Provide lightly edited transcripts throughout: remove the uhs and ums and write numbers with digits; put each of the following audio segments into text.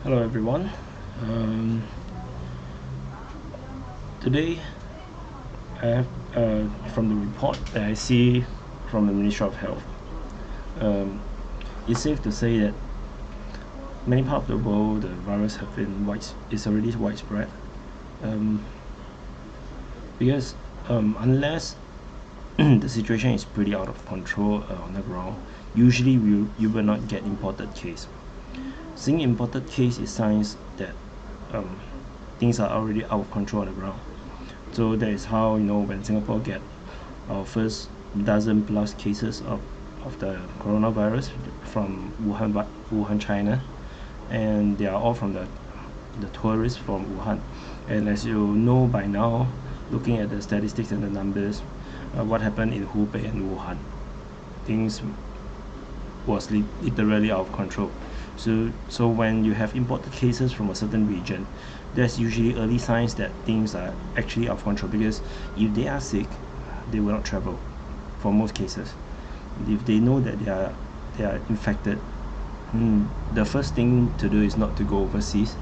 Hello everyone. Um, Today I have from the report that I see from the Ministry of Health. Um, it's safe to say that many parts of the world the virus have been is already widespread. Um, because unless the situation is pretty out of control on the ground, usually you will not get imported case. Seeing imported case is signs that um, things are already out of control on the ground. So that is how when Singapore get our first dozen plus cases of the coronavirus from Wuhan, China, and they are all from the tourists from Wuhan. And as you know by now, looking at the statistics and the numbers, what happened in Hubei and Wuhan, things was literally out of control. So when you have imported cases from a certain region, there's usually early signs that things are actually out of control, because if they are sick, they will not travel for most cases. If they know that they are infected, the first thing to do is not to go overseas,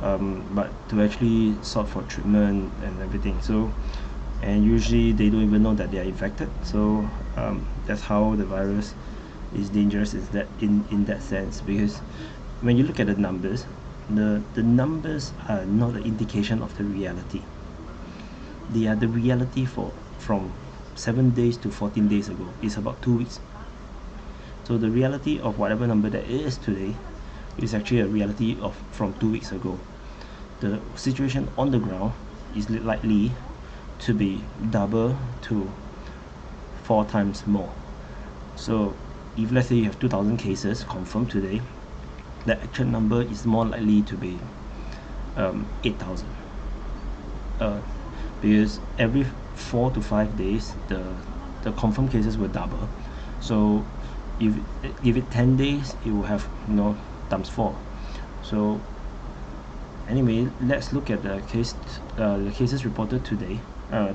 but to actually sought for treatment and everything. So, and usually they don't even know that they are infected. So that's how the virus is dangerous, is that in that sense, because when you look at the numbers, the numbers are not an indication of the reality. They are the reality for from 7 days to 14 days ago. It's about 2 weeks. So the reality of whatever number that is today is actually a reality of from 2 weeks ago. The situation on the ground is likely to be double to 4 times more. So if let's say you have 2,000 cases confirmed today, the actual number is more likely to be 8,000. Because every 4 to 5 days, the confirmed cases will double. So if give it 10 days, it will have times 4. So anyway, let's look at the cases reported today.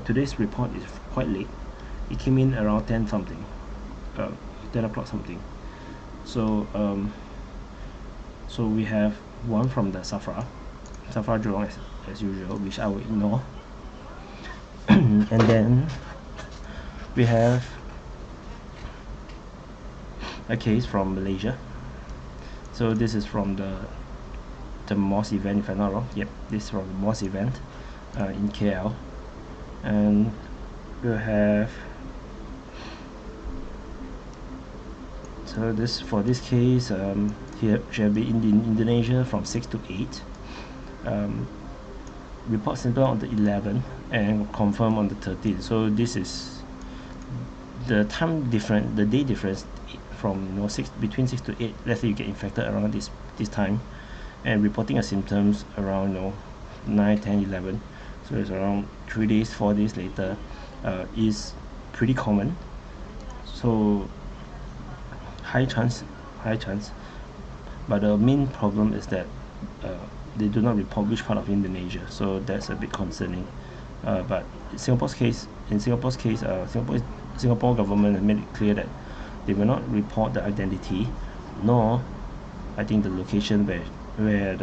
Today's report is quite late. It came in around 10 something, 10 o'clock something. So so we have one from the Safra Jurong, as usual, which I will ignore. And then we have a case from Malaysia. So this is from the mosque event, if I'm not wrong. Yep, this is from the mosque event in KL. And we'll have, so this for this case, here shall be in Indonesia from 6 to 8. Report simple on the 11th and confirm on the 13th. So this is the time difference, the day difference from between 6 to 8. Let's say you get infected around this time, and reporting a symptoms around 9, 10, 11. So it's around 3 days, 4 days later, is pretty common. So high chance. But the main problem is that they do not report which part of Indonesia, so that's a bit concerning. But in Singapore's case, Singapore government has made it clear that they will not report the identity, nor I think the location where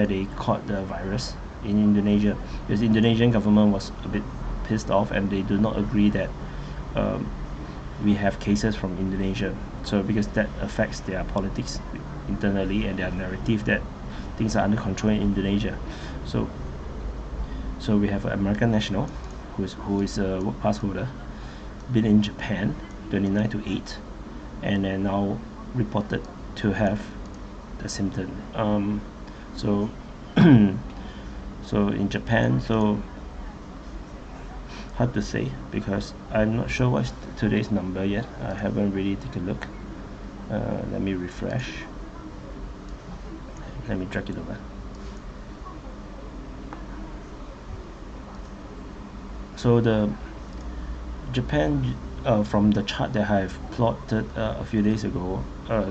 they caught the virus in Indonesia, because the Indonesian government was a bit pissed off, and they do not agree that we have cases from Indonesia. So because that affects their politics internally and their narrative that things are under control in Indonesia. So we have an American national who is a work pass holder, been in Japan 29 to 8, and then now reported to have the symptom. So so in Japan, so hard to say, because I'm not sure what's today's number yet. I haven't really taken a look. Let me refresh. Let me drag it over. So the Japan, from the chart that I have plotted a few days ago,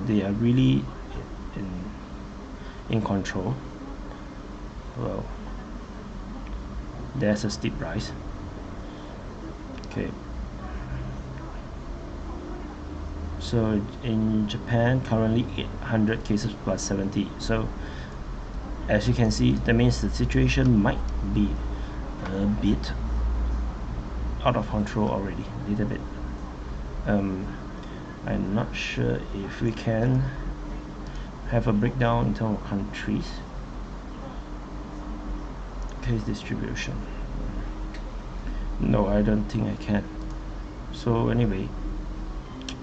they are really in control. Well, there's a steep rise. Okay. So in Japan, currently 800 cases plus 70. So as you can see, that means the situation might be a bit out of control already, a little bit. I'm not sure if we can have a breakdown in terms of countries. Case distribution. No, I don't think I can. So anyway,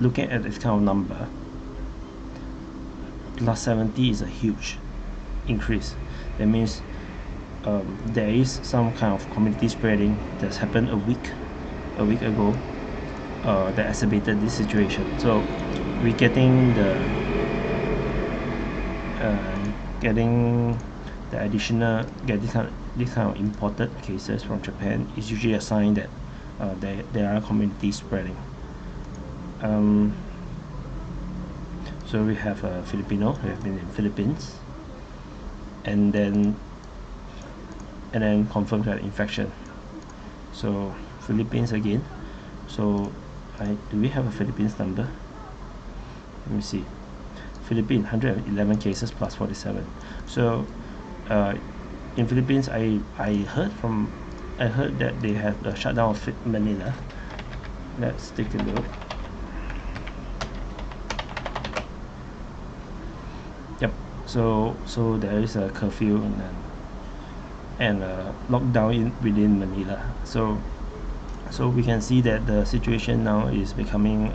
looking at this kind of number, plus 70 is a huge increase. That means there is some kind of community spreading that's happened a week ago that exacerbated this situation. So we're getting the additional this kind of imported cases from Japan is usually a sign that there are communities spreading. So we have a Filipino who have been in Philippines and then confirmed that infection. So Philippines again. So do we have a Philippines number? Let me see. Philippines 111 cases plus 47. So in Philippines, I heard that they have a shutdown of Manila. Let's take a look. Yep. So there is a curfew and a lockdown within Manila. So we can see that the situation now is becoming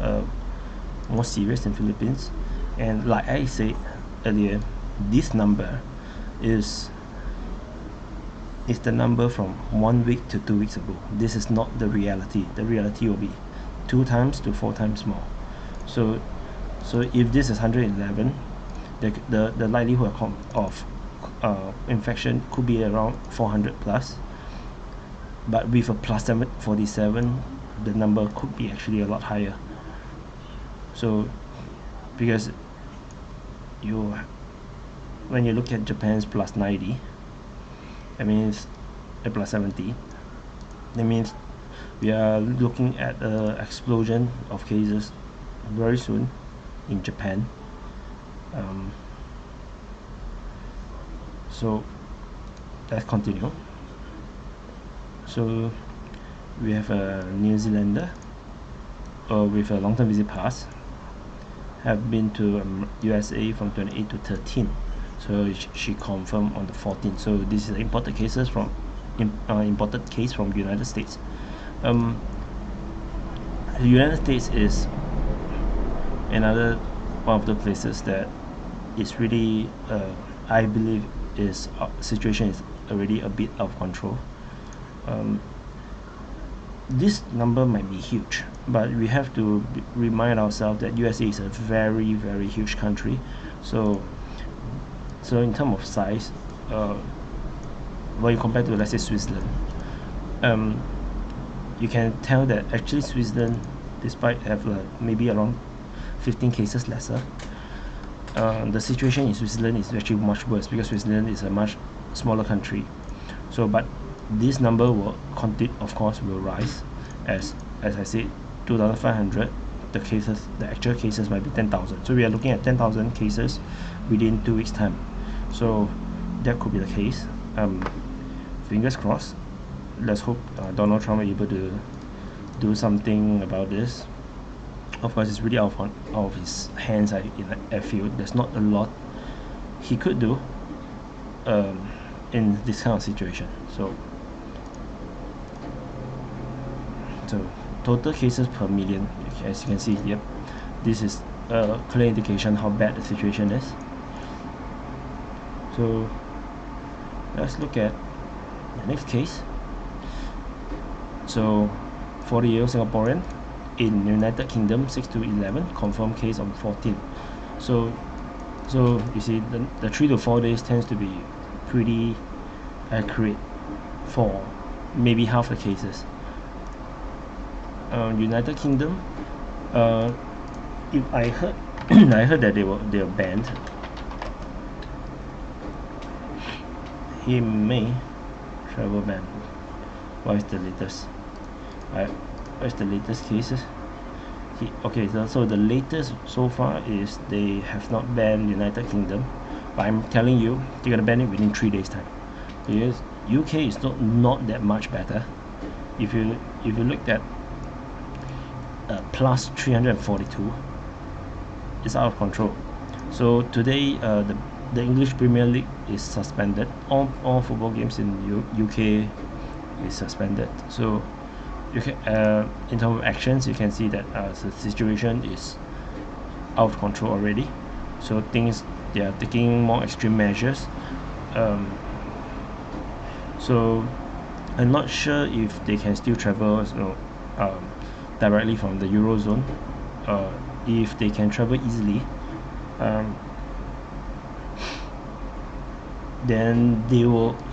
more serious in Philippines. And like I said earlier, this number is the number from 1 week to 2 weeks ago. This is not the reality. The reality will be 2 times to 4 times more. So if this is 111, the likelihood of infection could be around 400 plus. But with a plus 47, the number could be actually a lot higher. So because when you look at Japan's plus 90, that means a plus 70, that means we are looking at an explosion of cases very soon in Japan. So let's continue. So we have a New Zealander with a long-term visit pass, have been to USA from 28 to 13. So she confirmed on the 14th. So this is imported cases from imported case from United States. The United States is another one of the places that is really I believe is situation is already a bit out of control. This number might be huge, but we have to remind ourselves that USA is a very, very huge country. So in terms of size, when you compare to, let's say, Switzerland, you can tell that actually Switzerland, despite have maybe around 15 cases lesser, the situation in Switzerland is actually much worse because Switzerland is a much smaller country. So but this number will of course will rise as I said, 2,500. The actual cases might be 10,000. So we are looking at 10,000 cases within 2 weeks time. So that could be the case. Fingers crossed. Let's hope Donald Trump is able to do something about this. Of course, it's really out of his hands. I feel there's not a lot he could do in this kind of situation. So total cases per million, as you can see, yep, this is a clear indication how bad the situation is. So let's look at the next case. So 40-year-old Singaporean in United Kingdom, 6 to 11, confirmed case on 14. So you see the 3 to 4 days tends to be pretty accurate for maybe half the cases. United Kingdom, if I heard I heard that they were banned. He may travel ban. What is the latest? What's the latest cases? Okay, so the latest so far is they have not banned United Kingdom, but I'm telling you they're gonna ban it within 3 days time, because UK is not that much better. If you look at plus 342, it's out of control. So today the English Premier League is suspended. All football games in UK is suspended. So you can in terms of actions, you can see that the situation is out of control already. So things, they are taking more extreme measures. So I'm not sure if they can still travel, directly from the Eurozone. If they can travel easily, then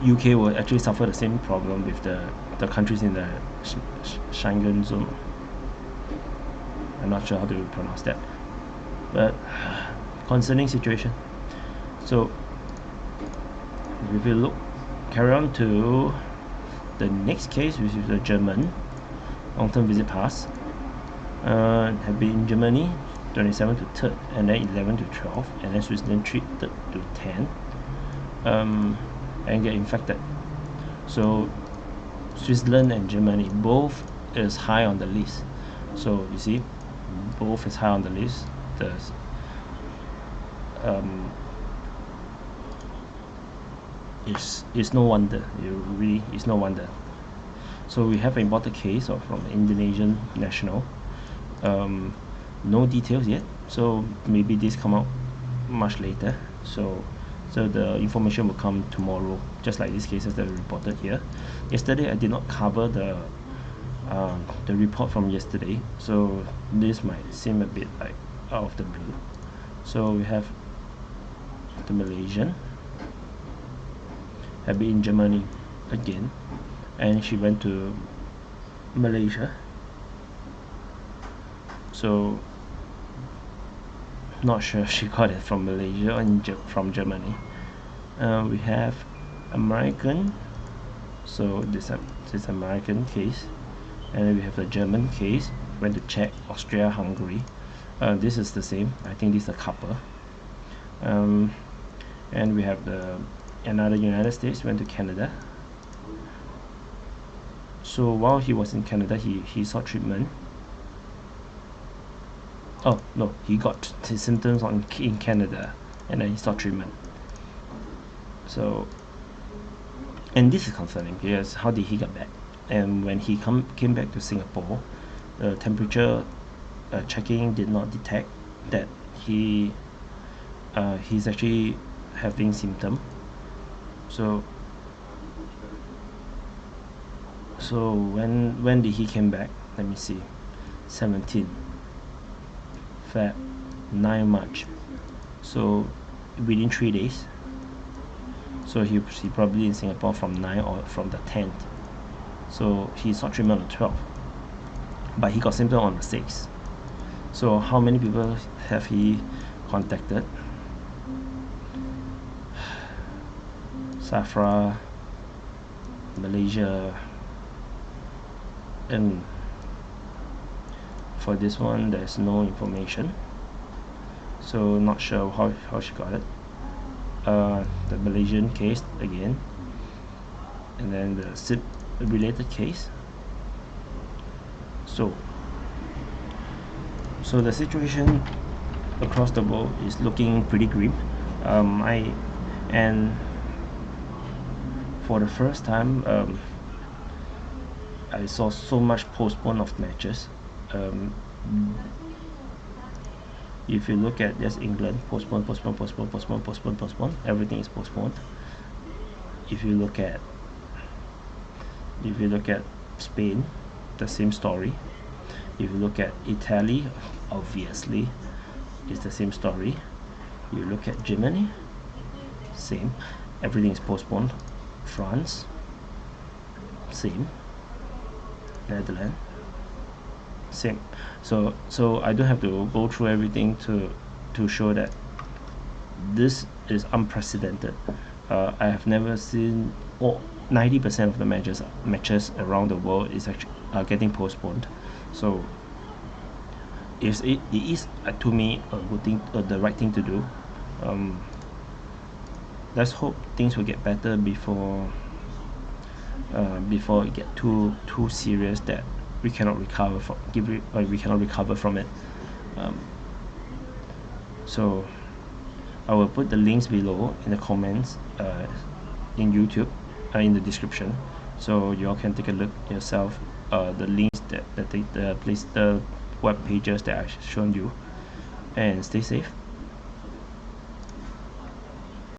UK will actually suffer the same problem with the countries in the Schengen zone. I'm not sure how to pronounce that, but concerning situation. So if you carry on to the next case, which is the German long-term visit pass, have been in Germany 27 to 3rd, and then 11 to 12, and then Switzerland 3 to 10, and get infected. So Switzerland and Germany both is high on the list. So you see, both is high on the list. It's no wonder. It's no wonder. So we have an imported case from an Indonesian national. No details yet, so maybe this come out much later. So the information will come tomorrow, just like these cases that are reported here. Yesterday I did not cover the report from yesterday, so this might seem a bit like out of the blue. So we have the Malaysian, have been in Germany again, and she went to Malaysia. So not sure if she got it from Malaysia or from Germany. We have American, so this American case, and then we have the German case, went to Czech, Austria, Hungary. This is the same. I think this is a couple. And we have another United States, went to Canada. So while he was in Canada, he sought treatment. Oh no, he got his symptoms in Canada, and then he sought treatment. So, and this is concerning, because how did he get back? And when he came back to Singapore, the temperature checking did not detect that he's actually having symptom. So when did he came back? Let me see. 17 Feb, 9 March. So within 3 days. So he probably in Singapore from 9 or from the 10th. So he sought treatment on the 12th, but he got symptom on the 6th. So how many people have he contacted? Safra, Malaysia, and for this one there's no information, so not sure how she got it. The Malaysian case again, and then the SIP related case. So the situation across the world is looking pretty grim. And for the first time, I saw so much postpone of matches. If you look at just England, postpone, everything is postponed. If you look at Spain, the same story. If you look at Italy, obviously it's the same story. You look at Germany, same, everything is postponed. France, same. Netherlands, same. So I don't have to go through everything to show that this is unprecedented. I have never seen 90% of the matches around the world is actually getting postponed. So it is to me a good thing, the right thing to do. um, let's hope things will get better before it get too serious that we cannot recover from we cannot recover from it. um, so I will put the links below in the comments, in YouTube, in the description, so you all can take a look yourself, the links the web pages that I've shown you, and stay safe.